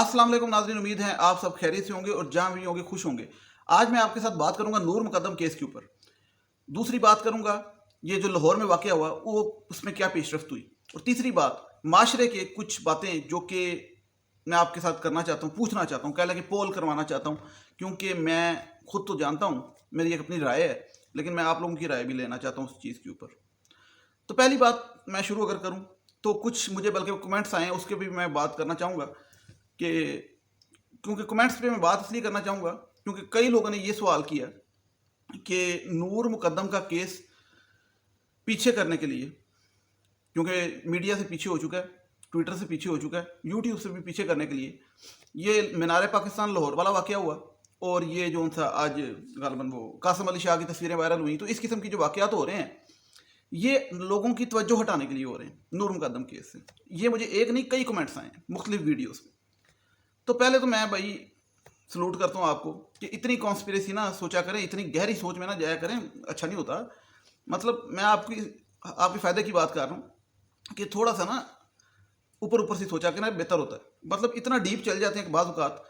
अस्सलाम वालेकुम नाज़रीन, उम्मीद है आप सब खैरियत से होंगे और जहाँ भी होंगे खुश होंगे। आज मैं आपके साथ बात करूंगा नूर मुकद्दम केस के ऊपर। दूसरी बात करूंगा ये जो लाहौर में वाक़या हुआ वो उसमें क्या पेशरफ्त हुई, और तीसरी बात माशरे के कुछ बातें जो कि मैं आपके साथ करना चाहता हूँ, पूछना चाहता हूँ, कह लगे पोल करवाना चाहता हूँ, क्योंकि मैं खुद तो जानता हूँ मेरी एक अपनी राय है, लेकिन मैं आप लोगों की राय भी लेना चाहता हूँ उस चीज़ के ऊपर। तो पहली बात मैं शुरू अगर करूँ तो कुछ मुझे बल्कि कमेंट्स आए हैं उसके भी मैं बात करना चाहूँगा कि क्योंकि कमेंट्स पे मैं बात इसलिए करना चाहूँगा क्योंकि कई लोगों ने ये सवाल किया कि नूर मुकद्दम का केस पीछे करने के लिए, क्योंकि मीडिया से पीछे हो चुका है, ट्विटर से पीछे हो चुका है, यूट्यूब से भी पीछे करने के लिए ये मीनार पाकिस्तान लाहौर वाला वाक़या हुआ, और ये जो था आज गालबन वो कासिम अली शाह की तस्वीरें वायरल हुई। तो इस किस्म की जो वाक़यात हो रहे हैं ये लोगों की तवज्जो हटाने के लिए हो रहे हैं नूर मुकद्दम केस से। ये मुझे एक नहीं कई कमेंट्स आए हैं मुख्तलिफ वीडियोज़ में। तो पहले तो मैं भाई सलूट करता हूँ आपको कि इतनी कॉन्स्पिरेसी ना सोचा करें, इतनी गहरी सोच में ना जाया करें, अच्छा नहीं होता। मतलब मैं आपके फ़ायदे की बात कर रहा हूँ कि थोड़ा सा ना ऊपर ऊपर से सोचा करें, बेहतर होता है। मतलब इतना डीप चल जाते हैं कि बाज़ औक़ात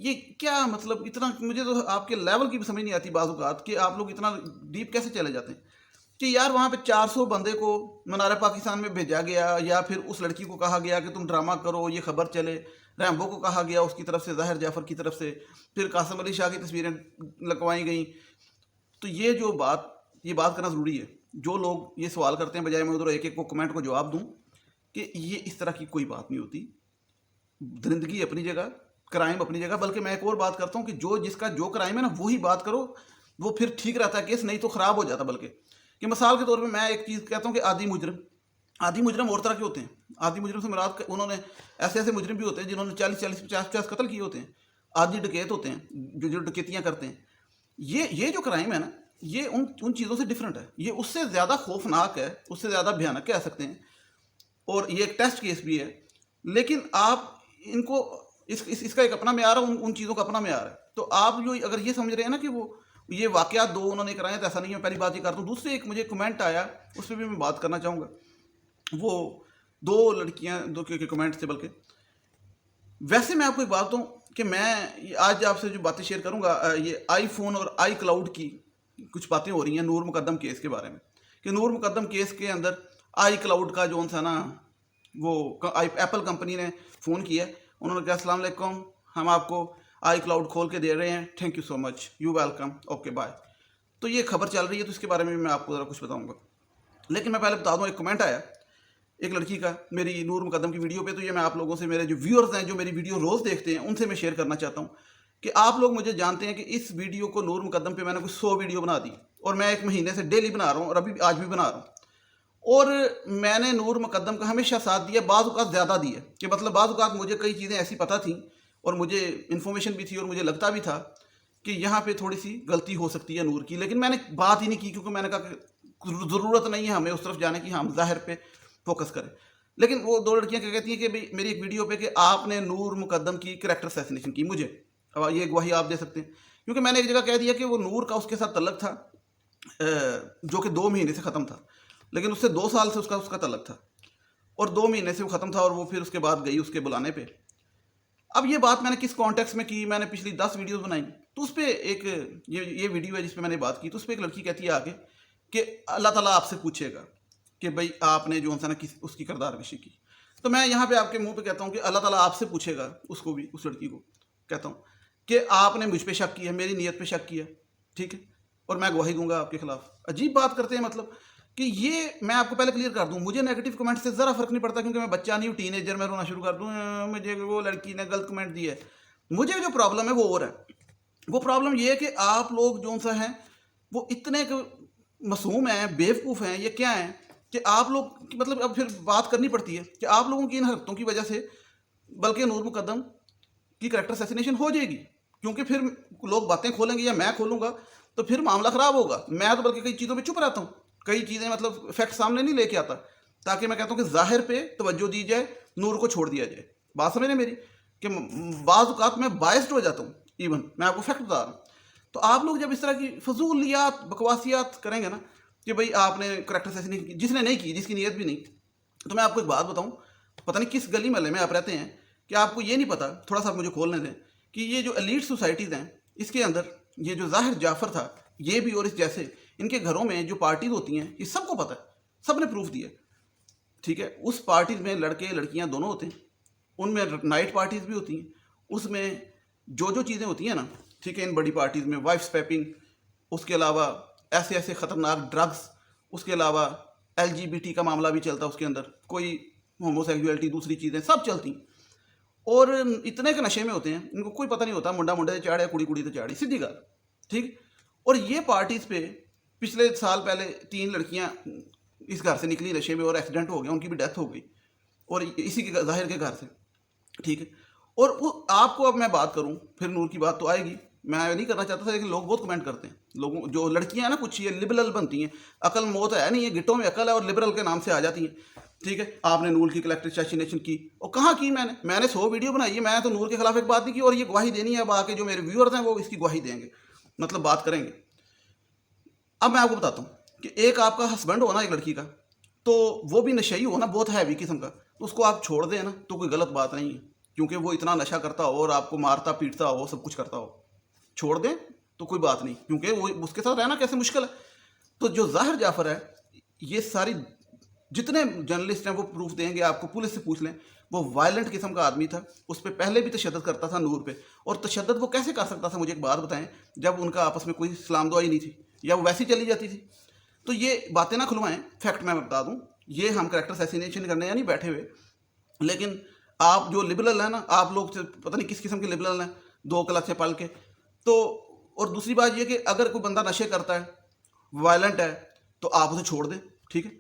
ये क्या मतलब इतना, मुझे तो आपके लेवल की भी समझ नहीं आती बाज़ औक़ात कि आप लोग इतना डीप कैसे चले जाते हैं कि यार वहाँ पे 400 बंदे को मीनार पाकिस्तान में भेजा गया, या फिर उस लड़की को कहा गया कि तुम ड्रामा करो, ये खबर चले, रैम्बो को कहा गया उसकी तरफ से, ज़ाहिर जाफ़र की तरफ से, फिर कासिम अली शाह की तस्वीरें लगवाई गई। तो ये बात करना ज़रूरी है। जो लोग ये सवाल करते हैं बजाय मैं उधर एक एक को कमेंट को जवाब दूँ कि ये इस तरह की कोई बात नहीं होती। दरिंदगी अपनी जगह, क्राइम अपनी जगह। बल्कि मैं एक और बात करता हूँ कि जिसका जो क्राइम है ना वही बात करो, वो फिर ठीक रहता है केस, नहीं तो ख़राब हो जाता। बल्कि कि मिसाल के तौर पे मैं एक चीज़ कहता हूँ कि आदि मुजरम और तरह के होते हैं। आदि मुजरम से मुराद उन्होंने ऐसे मुजरम भी होते हैं जिन्होंने 40-40, 50-50 कत्ल किए होते हैं। आदि डकैत होते हैं जो डकैतियाँ करते हैं। ये जो क्राइम है ना, ये उन चीज़ों से डिफरेंट है। ये उससे ज़्यादा खौफनाक है, उससे ज़्यादा भयानक कह सकते हैं, और ये एक टेस्ट केस भी है। लेकिन आप इनको इसका एक अपना मेयार है, उन चीज़ों का अपना मेयार है। तो आप जो अगर ये समझ रहे हैं ना कि वो ये वाक़यात दो उन्होंने कराए, तो ऐसा नहीं है। पहली बात ये करता हूँ। दूसरी एक मुझे कमेंट आया, उस पर भी मैं बात करना चाहूँगा। वो दो लड़कियाँ दो के कमेंट थे। बल्कि वैसे मैं आपको एक बात बताऊँ कि मैं आज आपसे जो बातें शेयर करूँगा, ये आईफोन और आई क्लाउड की कुछ बातें हो रही हैं नूर मुकद्दम केस के बारे में, कि नूर मुकद्दम केस के अंदर आई क्लाउड का जो था ना, वो एप्पल कंपनी ने फ़ोन किया, उन्होंने कहा अस्सलाम वालेकुम, हम आपको आई क्लाउड खोल के दे रहे हैं, thank you so much, you welcome, okay bye. तो ये खबर चल रही है, तो इसके बारे में मैं आपको ज़रा कुछ बताऊंगा। लेकिन मैं पहले बता दूं, एक कमेंट आया एक लड़की का मेरी नूर मुकद्दम की वीडियो पे। तो ये मैं आप लोगों से, मेरे जो व्यूअर्स हैं जो मेरी वीडियो रोज़ देखते हैं, उनसे मैं शेयर करना चाहता हूँ कि आप लोग मुझे जानते हैं कि इस वीडियो को नूर मुकद्दम पे मैंने कुछ 100 वीडियो बना दी, और मैं 1 महीने से डेली बना रहा हूँ, और अभी आज भी बना रहा हूँ। और मैंने नूर मुकद्दम का हमेशा साथ दिया, बाज़ औक़ात ज़्यादा दिया, कि मतलब बाज़ औक़ात मुझे कई चीज़ें ऐसी पता थी और मुझे इन्फॉर्मेशन भी थी, और मुझे लगता भी था कि यहाँ पे थोड़ी सी गलती हो सकती है नूर की, लेकिन मैंने बात ही नहीं की, क्योंकि मैंने कहा कि ज़रूरत नहीं है हमें उस तरफ जाने की, हम ज़ाहिर पे फोकस करें। लेकिन वो दो लड़कियाँ क्या कहती हैं कि भाई मेरी एक वीडियो पे कि आपने नूर मुकद्दम की कैरेक्टर असैसिनेशन की। मुझे अब ये गवाही आप दे सकते हैं, क्योंकि मैंने एक जगह कह दिया कि वो नूर का उसके साथ तल्लक था, जो कि 2 महीने से ख़त्म था, लेकिन उससे 2 साल से उसका तल्लक था, और 2 महीने से वो ख़त्म था, और वो फिर उसके बाद गई उसके बुलाने पे। अब ये बात मैंने किस कॉन्टेक्स्ट में की, मैंने पिछली 10 वीडियोस बनाई, तो उस पर एक ये वीडियो है जिस पे मैंने बात की, तो उस पर एक लड़की कहती है आगे कि अल्लाह ताला आपसे पूछेगा कि भाई आपने जो है ना उसकी किरदार कशी की। तो मैं यहाँ पे आपके मुंह पे कहता हूँ कि अल्लाह ताला आपसे पूछेगा, उसको भी, उस लड़की को कहता हूँ कि आपने मुझ पे शक किया, मेरी नीयत पे शक किया, ठीक है, और मैं गवाही दूंगा आपके खिलाफ। अजीब बात करते हैं, मतलब कि ये मैं आपको पहले क्लियर कर दूं, मुझे नेगेटिव कमेंट से ज़रा फर्क नहीं पड़ता, क्योंकि मैं बच्चा नहीं हूँ, टीनेजर, मैं रोना शुरू कर दूँ मुझे वो लड़की ने गलत कमेंट दिया है। मुझे जो प्रॉब्लम है वो और है। वो प्रॉब्लम ये है कि आप लोग जो सा हैं वो इतने मासूम हैं, बेवकूफ़ हैं, ये क्या हैं कि आप लोग मतलब अब फिर बात करनी पड़ती है कि आप लोगों की इन हरकतों की वजह से बल्कि नूर मुकद्दम की करैक्टर असैसिनेशन हो जाएगी, क्योंकि फिर लोग बातें खोलेंगे या मैं खोलूँगा तो फिर मामला ख़राब होगा। मैं तो बल्कि कई चीज़ों पर चुप रहता हूँ, कई चीज़ें मतलब फैक्ट सामने नहीं लेके आता, ताकि मैं कहता हूँ कि ज़ाहिर पे तवज्जो दी जाए, नूर को छोड़ दिया जाए। बात समझ रहे मेरी, कि बाज़ औक़ात मैं बायस्ड हो जाता हूँ, इवन मैं आपको फैक्ट बता रहा हूँ। तो आप लोग जब इस तरह की फजूलियात बकवासियात करेंगे ना कि भाई आपने करैक्टर असैसिनेशन की, जिसने नहीं की, जिसकी नीयत भी नहीं, तो मैं आपको एक बात बताऊँ, पता नहीं किस गली महल्ले में आप रहते हैं, کہ آپ کو یہ نہیں پتا, تھوڑا سا مجھے کھولنے دیں, کہ یہ جو ایلیٹ سوسائٹیز ہیں اس کے اندر یہ جو ظاہر جعفر تھا, یہ بھی اور اس جیسے ان کے گھروں میں جو پارٹیز ہوتی ہیں یہ سب کو پتہ ہے, سب نے پروف دیا, ٹھیک ہے. اس پارٹیز میں لڑکے لڑکیاں دونوں ہوتے ہیں, ان میں نائٹ پارٹیز بھی ہوتی ہیں, اس میں جو چیزیں ہوتی ہیں نا, ٹھیک ہے, ان بڑی پارٹیز میں وائف اسپیپنگ, اس کے علاوہ ایسے خطرناک ڈرگس, اس کے علاوہ LGBT کا معاملہ بھی چلتا ہے, اس کے اندر کوئی ہومو سیکسولیٹی, دوسری چیزیں سب چلتی ہیں, اور اتنے کے نشے میں ہوتے ہیں ان کو کوئی پتہ نہیں ہوتا منڈا منڈے سے چاڑے کڑی کڑی سے چاڑی, سیدھی گال, ٹھیک. اور یہ پارٹیز پہ پچھلے سال پہلے 3 لڑکیاں اس گھر سے نکلی نشے میں اور ایکسیڈنٹ ہو گیا, ان کی بھی ڈیتھ ہو گئی, اور اسی کے ظاہر کے گھر سے, ٹھیک ہے. اور آپ کو اب میں بات کروں, پھر نور کی بات تو آئے گی, میں نہیں کرنا چاہتا تھا لیکن لوگ بہت کمنٹ کرتے ہیں, لوگوں جو لڑکیاں ہیں نا کچھ یہ لبرل بنتی ہیں, عقل موت ہے نہیں, یہ گٹوں میں عقل ہے اور لبرل کے نام سے آ جاتی ہیں, ٹھیک ہے. آپ نے نور کی کلیکٹر اسیسینیشن کی, اور کہاں کی, میں نے 100 ویڈیو بنائی ہے, میں تو نور کے خلاف ایک بات نہیں کی, اور یہ گواہی دینی ہے, اب آ کے جو میرے ویورز ہیں وہ اس کی گواہی دیں گے, مطلب بات کریں گے. اب میں آپ کو بتاتا ہوں کہ ایک آپ کا ہسبینڈ ہو نا ایک لڑکی کا, تو وہ بھی نشئی ہو نا, بہت ہیوی قسم کا, تو اس کو آپ چھوڑ دیں نا تو کوئی غلط بات نہیں ہے, کیونکہ وہ اتنا نشہ کرتا ہو اور آپ کو مارتا پیٹتا ہو, سب کچھ کرتا ہو, چھوڑ دیں تو کوئی بات نہیں, کیونکہ وہ اس کے ساتھ رہنا کیسے مشکل ہے. تو جو ظاہر جعفر ہے, یہ ساری جتنے جرنلسٹ ہیں وہ پروف دیں گے آپ کو, پولیس سے پوچھ لیں, وہ وائلنٹ قسم کا آدمی تھا, اس پہ پہلے بھی تشدد کرتا تھا نور پہ, اور تشدد وہ کیسے کر سکتا تھا, مجھے ایک بات بتائیں, جب ان کا آپس میں کوئی سلام دعائی نہیں تھی یا وہ ویسی چلی جاتی تھی. تو یہ باتیں نہ کھلوائیں, فیکٹ میں بتا دوں, یہ ہم کریکٹر اسیسینیشن کرنے یا نہیں بیٹھے ہوئے, لیکن آپ جو لبرل ہیں نا, آپ لوگ پتہ نہیں کس قسم کے لبرل ہیں, 2 کلاس سے پل کے. تو اور دوسری بات یہ کہ اگر کوئی بندہ نشے کرتا ہے, وائلنٹ ہے, تو آپ اسے چھوڑ دیں, ٹھیک ہے.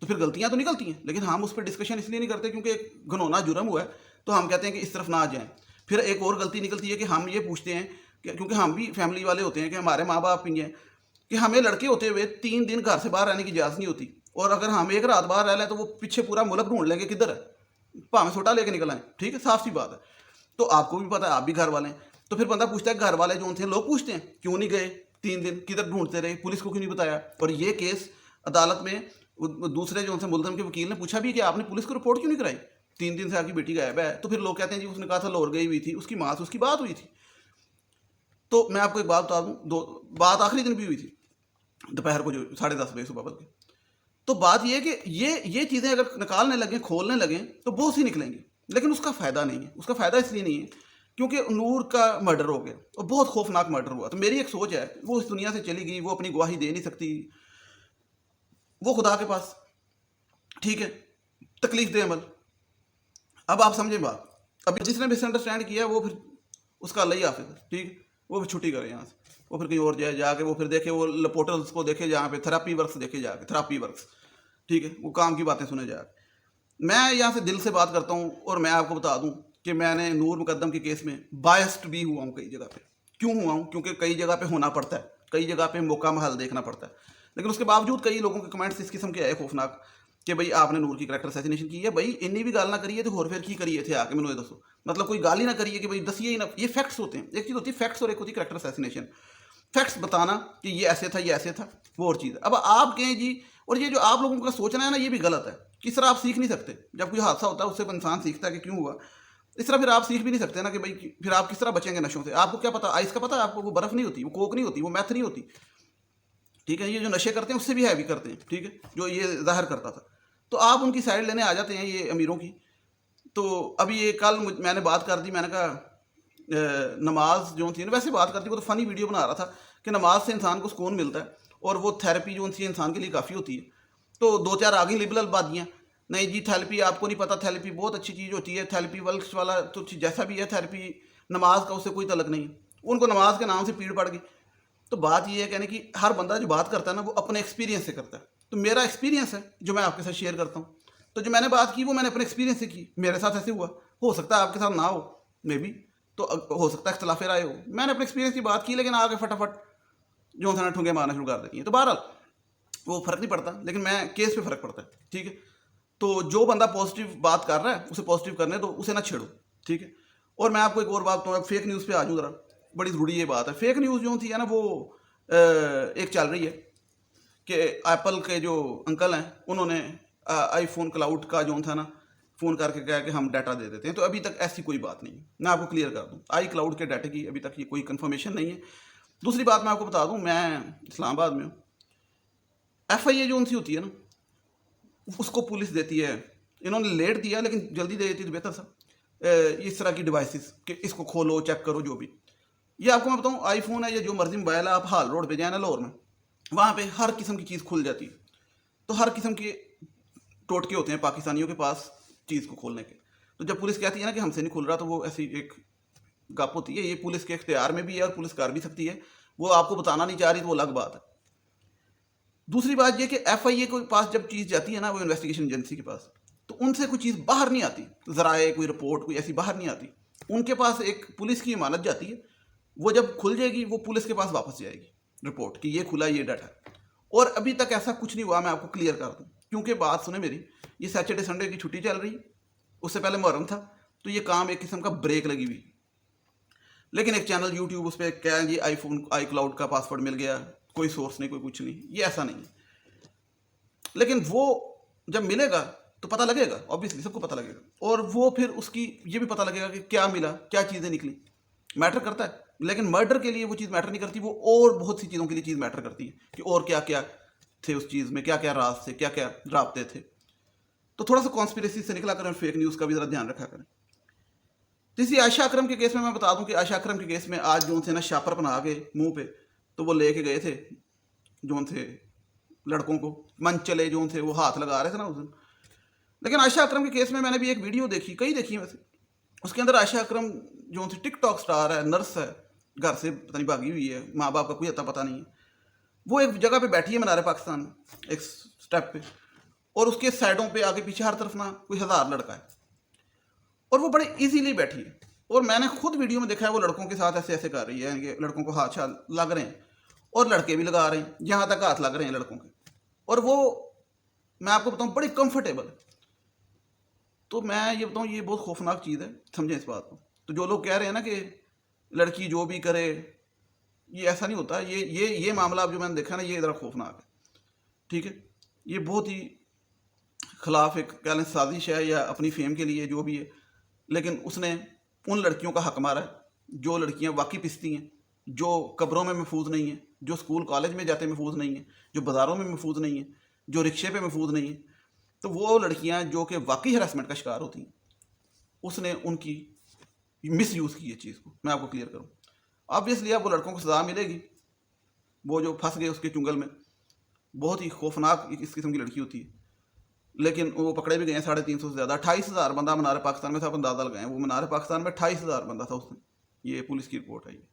تو پھر غلطیاں تو نکلتی ہیں, لیکن ہم اس پہ ڈسکشن اس لیے نہیں کرتے کیونکہ ایک گھنونا جرم ہوا ہے, تو ہم کہتے ہیں کہ اس طرف نہ آ جائیں. پھر ایک اور غلطی نکلتی ہے کہ ہم یہ پوچھتے ہیں کہ کیونکہ ہم بھی فیملی والے ہوتے ہیں, کہ ہمارے ماں باپ بھی ہیں, کہ ہمیں لڑکے ہوتے ہوئے 3 دن گھر سے باہر رہنے کی اجازت نہیں ہوتی, اور اگر ہم ایک رات باہر رہ لیں تو وہ پیچھے پورا ملک ڈھونڈ لیں گے کدھر ہے, پاویں سوٹا لے کے نکل آئیں, ٹھیک ہے, صاف سی بات ہے. تو آپ کو بھی پتہ ہے, آپ بھی گھر والے ہیں, تو پھر بندہ پوچھتا ہے گھر والے جو تھے, لوگ پوچھتے ہیں کیوں نہیں گئے 3 دن, کدھر ڈھونڈتے رہے, پولیس کو کیوں نہیں بتایا. اور یہ کیس عدالت میں دوسرے جو سے ملزم کے وکیل نے پوچھا بھی کہ آپ نے پولیس کو رپورٹ کیوں نہیں کرائی, 3 دن سے آپ کی بیٹی غائب ہے. تو پھر لوگ کہتے ہیں جی اس نے کہا تھا لاہور گئی ہوئی تھی, اس کی ماں سے اس کی بات ہوئی تھی. تو میں آپ کو ایک بات بتا دوں, بات آخری دن بھی ہوئی تھی, دوپہر کو جو 10:30 بجے صبح بلکہ. تو بات یہ ہے کہ یہ چیزیں اگر نکالنے لگیں, کھولنے لگیں, تو بہت سی نکلیں گی, لیکن اس کا فائدہ نہیں ہے. اس کا فائدہ اس لیے نہیں ہے کیونکہ نور کا مرڈر ہو گیا, اور بہت خوفناک مرڈر ہوا. تو میری ایک سوچ ہے, وہ اس دنیا سے چلی گئی, وہ اپنی گواہی دے نہیں سکتی, وہ خدا کے پاس, ٹھیک ہے, تکلیف دے عمل. اب آپ سمجھیں بات, ابھی جس نے مس انڈرسٹینڈ کیا وہ پھر اس کا اللہ ہی حافظ ہے, ٹھیک, وہ پھر چھٹی کرے یہاں سے, وہ پھر کہیں اور جائے, جا کے وہ پھر دیکھے وہ پورٹلس کو دیکھے, جہاں پہ تھراپی ورکس دیکھے, جا کے تھراپی ورکس, ٹھیک ہے, وہ کام کی باتیں سنے جا کے. میں یہاں سے دل سے بات کرتا ہوں, اور میں آپ کو بتا دوں کہ میں نے نور مقدم کے کیس میں بائسڈ بھی ہوا ہوں کئی جگہ پہ. کیوں ہوا ہوں؟ کیونکہ کئی جگہ پہ ہونا پڑتا ہے, کئی جگہ پہ موقع محل دیکھنا پڑتا ہے, لیکن اس کے باوجود کئی لوگوں کے کمنٹس اس قسم کے آئے خوفناک کہ بھائی آپ نے نور کی کریکٹر اسیسینیشن کی ہے. بھائی انی بھی گال نہ کریے تو اور پھر کی کریے تھے, آ کے مجھے دسو, مطلب کوئی گال ہی نہ کریے کہ بھائی دسیے ہی نہ. یہ فیکٹس ہوتے ہیں, ایک چیز ہوتی ہے فیکٹس اور ایک ہوتی ہے کریکٹر اسیسینیشن. فیکٹس بتانا کہ یہ ایسے تھا, یہ ایسے تھا, وہ اور چیز ہے. اب آپ کہیں جی, اور یہ جو آپ لوگوں کا سوچنا ہے نا, یہ بھی غلط ہے. کس طرح آپ سیکھ نہیں سکتے, جب کوئی حادثہ ہوتا ہے اس سے انسان سیکھتا ہے کہ کیوں ہوا, اس طرح پھر آپ سیکھ بھی نہیں سکتے نا کہ بھائی پھر آپ کس طرح بچیں گے نشوں سے. آپ کو کیا پتا, آئس کا پتا ہے آپ کو, وہ برف نہیں ہوتی, وہ کوک نہیں ہوتی, وہ میتھ نہیں ہوتی, ٹھیک ہے. یہ جو نشے کرتے ہیں اس سے بھی ہیوی کرتے ہیں, ٹھیک ہے, جو یہ ظاہر کرتا تھا. تو آپ ان کی سائڈ لینے آ جاتے ہیں یہ امیروں کی. تو ابھی یہ کل میں نے بات کر دی, میں نے کہا نماز جو تھی, ویسے بات کرتی, وہ تو فنی ویڈیو بنا رہا تھا کہ نماز سے انسان کو سکون ملتا ہے, اور وہ تھیراپی جو تھی انسان کے لیے کافی ہوتی ہے. تو 2-4 آگے لبرل باتیاں, نہیں جی تھیراپی آپ کو نہیں پتا, تھیراپی بہت اچھی چیز ہوتی ہے, تھیراپی ورکس والا تو جیسا بھی ہے, تھیراپی نماز کا اس سے کوئی تعلق نہیں. ان کو نماز کے نام سے پیڑ پڑ گئی. تو بات یہ ہے کہنے کہ ہر بندہ جو بات کرتا ہے نا وہ اپنے ایکسپیرینس سے کرتا ہے. تو میرا ایکسپیرینس ہے جو میں آپ کے ساتھ شیئر کرتا ہوں. تو جو میں نے بات کی وہ میں نے اپنے ایکسپیرینس سے کی, میرے ساتھ ایسے ہوا, ہو سکتا ہے آپ کے ساتھ نہ ہو, مے بی, تو ہو سکتا ہے اختلاف رائے ہو. میں نے اپنے ایکسپیرینس کی بات کی, لیکن آگے فٹافٹ جو تھا نا ٹھونگے مارنا شروع کر دیتی ہیں. تو بہرحال وہ فرق نہیں پڑتا, لیکن میں کیس پہ فرق پڑتا ہے, ٹھیک ہے. تو جو بندہ پازیٹیو بات کر رہا ہے اسے پازیٹیو کرنے دو, اسے نہ چھیڑو, ٹھیک ہے. اور میں آپ کو ایک اور بات بتاؤں, فیک نیوز پہ آ جاؤں ذرا, بڑی ضروری یہ بات ہے. فیک نیوز جو تھی ہے نا, وہ ایک چل رہی ہے کہ ایپل کے جو انکل ہیں انہوں نے آئی فون کلاؤڈ کا جو تھا نا फ़ोन करके कहा कि हम डाटा दे देते हैं, तो अभी तक ऐसी कोई बात नहीं है। मैं आपको क्लियर कर दूँ, आई क्लाउड के डाटे की अभी तक ये कोई कंफर्मेशन नहीं है। दूसरी बात मैं आपको बता दूँ, मैं इस्लामाबाद में हूँ। FIA जो उनसी होती है ना, उसको पुलिस देती है। इन्होंने लेट दिया, लेकिन जल्दी दे देती तो बेहतर था। इस तरह की डिवाइसेस कि इसको खोलो, चेक करो, जो भी। ये आपको मैं बताऊँ, आईफोन है या जो मर्जी मोबाइल है, आप हाल रोड पे जाए ना लाहौर में, वहाँ पे हर किस्म की चीज़ खुल जाती है। तो हर किस्म के टोटके होते हैं पाकिस्तानियों के पास चीज़ को खोलने के। तो जब पुलिस कहती है ना कि हमसे नहीं खुल रहा, तो वो ऐसी एक गप होती है। ये पुलिस के इख्तियार में भी है और पुलिस कर भी सकती है। वो आपको बताना नहीं चाह रही तो वो अलग बात है। दूसरी बात ये कि FIA के पास जब चीज़ जाती है ना, वो इन्वेस्टिगेशन एजेंसी के पास, तो उनसे कोई चीज़ बाहर नहीं आती, ज़राए कोई रिपोर्ट कोई ऐसी बाहर नहीं आती। उनके पास एक पुलिस की इमानत जाती है, वो जब खुल जाएगी वो पुलिस के पास वापस जाएगी रिपोर्ट कि ये खुला, ये डाटा। और अभी तक ऐसा कुछ नहीं हुआ, मैं आपको क्लियर कर दूँ। क्योंकि बात सुने मेरी, ये सैटरडे संडे की छुट्टी चल रही, उससे पहले मुहर्रम था, तो ये काम एक किस्म का ब्रेक लगी हुई। लेकिन एक चैनल यूट्यूब, उस पर क्या है, ये आईफोन आई क्लाउड का पासवर्ड मिल गया, कोई सोर्स नहीं, कोई कुछ नहीं, ये ऐसा नहीं है। लेकिन वो जब मिलेगा तो पता लगेगा, ऑब्वियसली सबको पता लगेगा। और वो फिर उसकी ये भी पता लगेगा कि क्या मिला, क्या चीज़ें निकली। मैटर करता है, लेकिन मर्डर के लिए वो चीज़ मैटर नहीं करती। वो और बहुत सी चीज़ों के लिए चीज़ मैटर करती है कि और क्या क्या थे उस चीज़ में, क्या क्या राज थे, क्या क्या राब्ते थे। तो थोड़ा सा कॉन्स्पिरेसी से निकला करें, फेक न्यूज़ का भी ज़रा ध्यान रखा करें। तो इसी आयशा अकरम के केस में मैं बता दूं कि आयशा अकरम के केस में आज जो थे ना शापर बना के मुंह पे, तो वो लेके गए थे जो थे लड़कों को, मन चले जो थे वो हाथ लगा रहे थे ना उस दिन। लेकिन आयशा अकरम के केस में मैंने भी एक वीडियो देखी, कई देखी वैसे। उसके अंदर आयशा अकरम जो थी टिकटॉक स्टार है, नर्स है, घर से पता नहीं भागी हुई है, माँ बाप का कोई अता पता नहीं है। वो एक जगह पे बैठी है मीनार पाकिस्तान में, एक स्टेप पे, और उसके साइडों पे आगे पीछे हर तरफ ना कोई 1000 लड़का है, और वो बड़े इजीली बैठी है। और मैंने खुद वीडियो में देखा है वो लड़कों के साथ ऐसे ऐसे कर रही है, कि लड़कों को हाथ लग रहे हैं, और लड़के भी लगा रहे हैं, यहाँ तक हाथ लग रहे हैं लड़कों के। और वो मैं आपको बताऊँ बड़ी कंफर्टेबल। तो मैं ये बताऊँ, ये बहुत खौफनाक चीज़ है, समझें इस बात को। तो जो लोग कह रहे हैं ना कि लड़की जो भी करे, ये ऐसा नहीं होता। ये मामला अब जो मैंने देखा ना, ये ज़रा खौफनाक है, ठीक है। ये बहुत ही खिलाफ एक कह लें साजिश है, या अपनी फेम के लिए जो भी है। लेकिन उसने उन लड़कियों का हक मारा है जो लड़कियां वाकई पिसती हैं, जो कब्रों में महफूज नहीं है, जो स्कूल कॉलेज में जाते महफूज नहीं है, जो बाज़ारों में महफूज नहीं है, जो रिक्शे पे महफूज नहीं है। तो वो लड़कियां जो कि वाकई हरासमेंट का शिकार होती हैं, उसने उनकी मिस यूज़ की है चीज़ को। मैं आपको क्लियर करूँ, ऑब्वियसली अब वो लड़कों को सज़ा मिलेगी, वो जो फंस गए उसके चुंगल में। बहुत ही खौफनाक इस किस्म की लड़की होती है। लेकिन वो पकड़े भी गए हैं 350 से ज़्यादा। 28,000 बंदा मीनार पाकिस्तान में था, आप अंदाज़ा लगाएं। वो मीनार पाकिस्तान में 28,000 बंदा था उस दिन, ये पुलिस की रिपोर्ट है। ये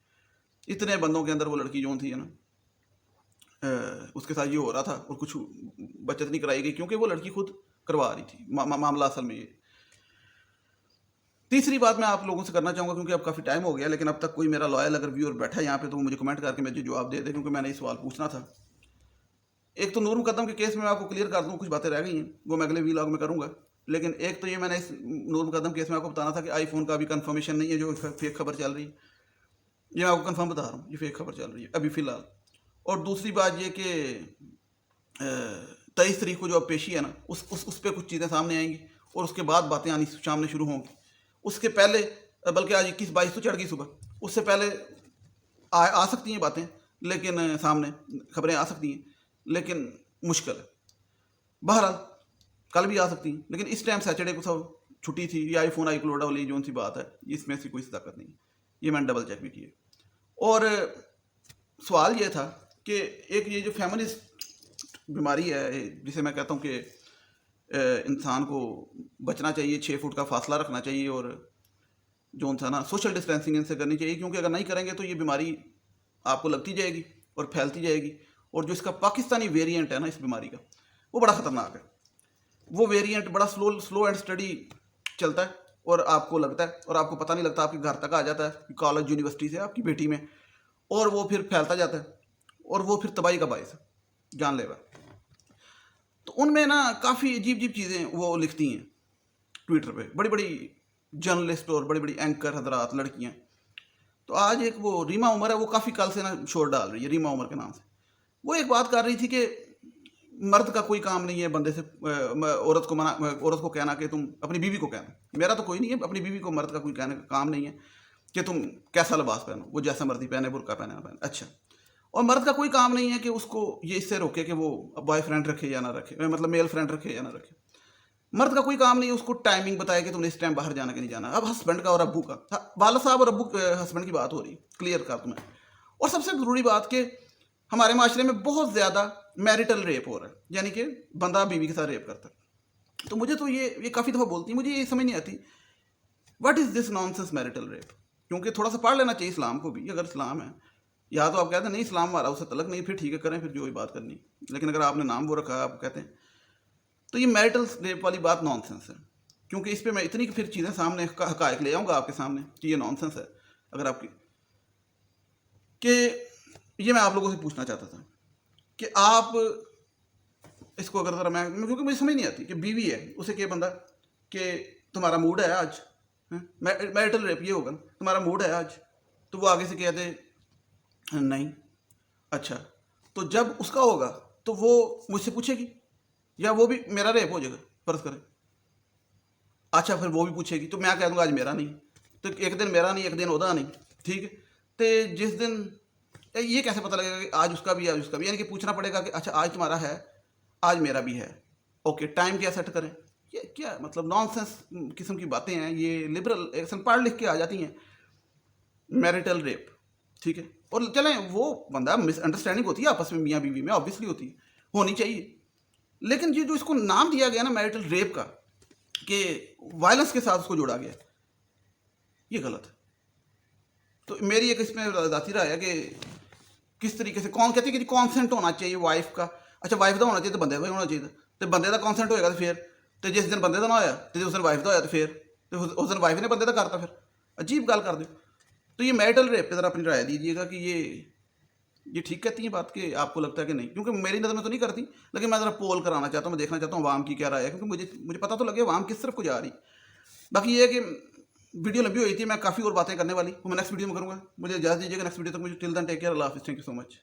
इतने बंदों के अंदर वो लड़की जो थी है ना, उसके साथ ये हो रहा था, और कुछ बचत नहीं कराई गई, क्योंकि वो लड़की खुद करवा रही थी। मामला असल में ये। तीसरी बात मैं आप लोगों से करना चाहूँगा, क्योंकि अब काफ़ी टाइम हो गया, लेकिन अब तक कोई मेरा लॉयल अगर व्यूअर बैठा है यहाँ पे, तो वो मुझे कमेंट करके मुझे जवाब दे दे, क्योंकि मैंने ये सवाल पूछना था। एक तो नूर मुकद्दम के केस में मैं आपको क्लियर कर दूँ, कुछ बातें रह गई हैं, वो मैं अगले व्लॉग में करूँगा। लेकिन एक तो ये मैंने इस नूर मुकद्दम केस में आपको बताना था कि आईफोन का अभी कंफर्मेशन नहीं है, जो फेक खबर चल रही है। ये मैं आपको कंफर्म बता रहा हूँ, ये फेक खबर चल रही है अभी फ़िलहाल। और दूसरी बात ये कि 23 तारीख को जो अब पेशी है ना, उस पर कुछ चीज़ें सामने आएंगी, और उसके बाद बातें आनी सामने शुरू होंगी। उसके पहले, बल्कि आज 21-22 तो चढ़ गई सुबह, उससे पहले आ सकती हैं बातें, लेकिन सामने खबरें आ सकती हैं, लेकिन मुश्किल है। बहरहाल कल भी आ सकती हैं, लेकिन इस टाइम सैटरडे को सब छुट्टी थी। ये आईफोन आई क्लाउड वाली जो सी बात है, इसमें से कोई ताकत नहीं है, ये मैंने डबल चेक भी किया। और सवाल ये था कि एक ये जो फेमिनिस्ट बीमारी है, जिसे मैं कहता हूँ कि इंसान को बचना चाहिए, 6 फुट का फासला रखना चाहिए, और जो था ना सोशल डिस्टेंसिंग इनसे करनी चाहिए, क्योंकि अगर नहीं करेंगे तो ये बीमारी आपको लगती जाएगी और फैलती जाएगी। और जो इसका पाकिस्तानी वेरिएंट है ना इस बीमारी का, वो बड़ा ख़तरनाक है। वो वेरिएंट बड़ा स्लो एंड स्टडी चलता है, और आपको लगता है, और आपको पता नहीं लगता, आपके घर तक आ जाता है, कॉलेज यूनिवर्सिटी से आपकी बेटी में, और वो फिर फैलता जाता है, और वो फिर तबाही का बायस है, जानलेवा। तो उनमें ना काफ़ी अजीब चीज़ें वो लिखती हैं ट्विटर पे, बड़ी बड़ी जर्नलिस्ट और बड़ी बड़ी एंकर हजरात, लड़कियाँ। तो आज एक वो रीमा उमर है, वो काफ़ी कल से ना शोर डाल रही है, रीमा उमर के नाम से। वो एक बात कर रही थी कि मर्द का कोई काम नहीं है बंदे से औरत को कहना कि तुम अपनी बीवी को कहना, मेरा तो कोई नहीं है अपनी बीवी को मर्द का कोई कहने का काम नहीं है कि तुम कैसा लिबास पहनो, वो जैसा मर्जी पहने, बुर्का पहने ना पहने। अच्छा, और मर्द का कोई काम नहीं है कि उसको ये इससे रोके कि वो बॉयफ्रेंड रखे या ना रखे, मतलब मेल फ्रेंड रखे या ना रखे। मर्द का कोई काम नहीं है उसको टाइमिंग बताए कि तुमने इस टाइम बाहर जाना कि नहीं जाना। अब हस्बैंड का और अब्बू का, वाला साहब और अब्बू हस्बैंड की बात हो रही, क्लियर कर तुम्हें। और सबसे ज़रूरी बात कि हमारे माशरे में बहुत ज़्यादा मैरिटल रेप हो रहा है, यानी कि बंदा बीवी के साथ रेप करता है। तो मुझे तो ये काफ़ी दफ़ा बोलती है, मुझे ये समझ नहीं आती what is this nonsense marital rape. क्योंकि थोड़ा सा पढ़ लेना चाहिए इस्लाम को भी, अगर इस्लाम है। या तो आप कहते हैं नहीं इस्लाम हमारा उससे तलक नहीं, फिर ठीक है करें, फिर जो भी बात करनी। लेकिन अगर आपने नाम वो रखा, आप कहते हैं, तो ये मैरिटल रेप वाली बात नॉनसेंस है। क्योंकि इस पर मैं इतनी फिर चीज़ें सामने हकायक ले आऊँगा आपके सामने कि ये नॉनसेंस है। अगर आपकी कि ये मैं आप लोगों से पूछना चाहता था कि आप इसको अगर ज़रा मैं क्योंकि मुझे समझ नहीं आती कि बीवी है उसे क्या बंदा कि तुम्हारा मूड है आज, मैरिटल रेप ये होगा ना, तुम्हारा मूड है आज, तो वो आगे से कह दे नहीं। अच्छा, तो जब उसका होगा तो वो मुझसे पूछेगी या वो भी मेरा रेप हो जाएगा फर्ज करें। अच्छा, फिर वो भी पूछेगी तो मैं कह दूंगा आज मेरा नहीं, तो एक दिन मेरा नहीं एक दिन ओदा नहीं, ठीक है। तो जिस दिन ये कैसे पता लगेगा कि आज उसका भी आज उसका भी, यानी कि पूछना पड़ेगा कि अच्छा आज तुम्हारा है आज मेरा भी है, ओके टाइम क्या सेट करें। ये क्या मतलब नॉनसेंस किस्म की बातें हैं, ये लिबरल एक्शन पढ़ लिख के आ जाती हैं। मैरिटल रेप, ठीक है, और चलें वो बंदा मिसअंडरस्टैंडिंग होती है आपस में मियाँ बीवी में, ऑब्वियसली होती है, होनी चाहिए। लेकिन ये जो इसको नाम दिया गया ना मैरिटल रेप का, कि वायलेंस के साथ उसको जोड़ा गया, ये गलत है। तो मेरी एक इसमें ज़ाती राय है कि किस तरीके से कौन कहती है कि कॉन्सेंट होना चाहिए वाइफ का। अच्छा, वाइफ का होना चाहिए तो बंदे का भी होना चाहिए, तो बंदे का कॉन्सेंट होएगा तो फिर तो जिस दिन बंदे का ना होया तो उस दिन वाइफ का होया तो फिर तो उस दिन वाइफ ने बंदे का करता, फिर अजीब गल कर दो। तो ये मैरिटल रेप पे ज़रा अपनी राय दीजिएगा कि ये ठीक कहती है बात कि आपको लगता है कि नहीं, क्योंकि मेरी नज़र में तो नहीं करती, लेकिन मैं ज़रा पोल कराना चाहता हूँ, मैं देखना चाहता हूँ आवाम की क्या राय है, क्योंकि मुझे पता तो लगे आवाम किस तरफ को जा रही। बाकी ये है कि वीडियो लंबी हुई थी, मैं काफ़ी और बातें करने वाली वो मैं नेक्स्ट वीडियो में करूँगा। मुझे इजाज़त दीजिएगा, नेक्स्ट वीडियो तक मुझे टिल देन टेक केयर, अल्लाह हाफिज़, थैंक यू सो मच।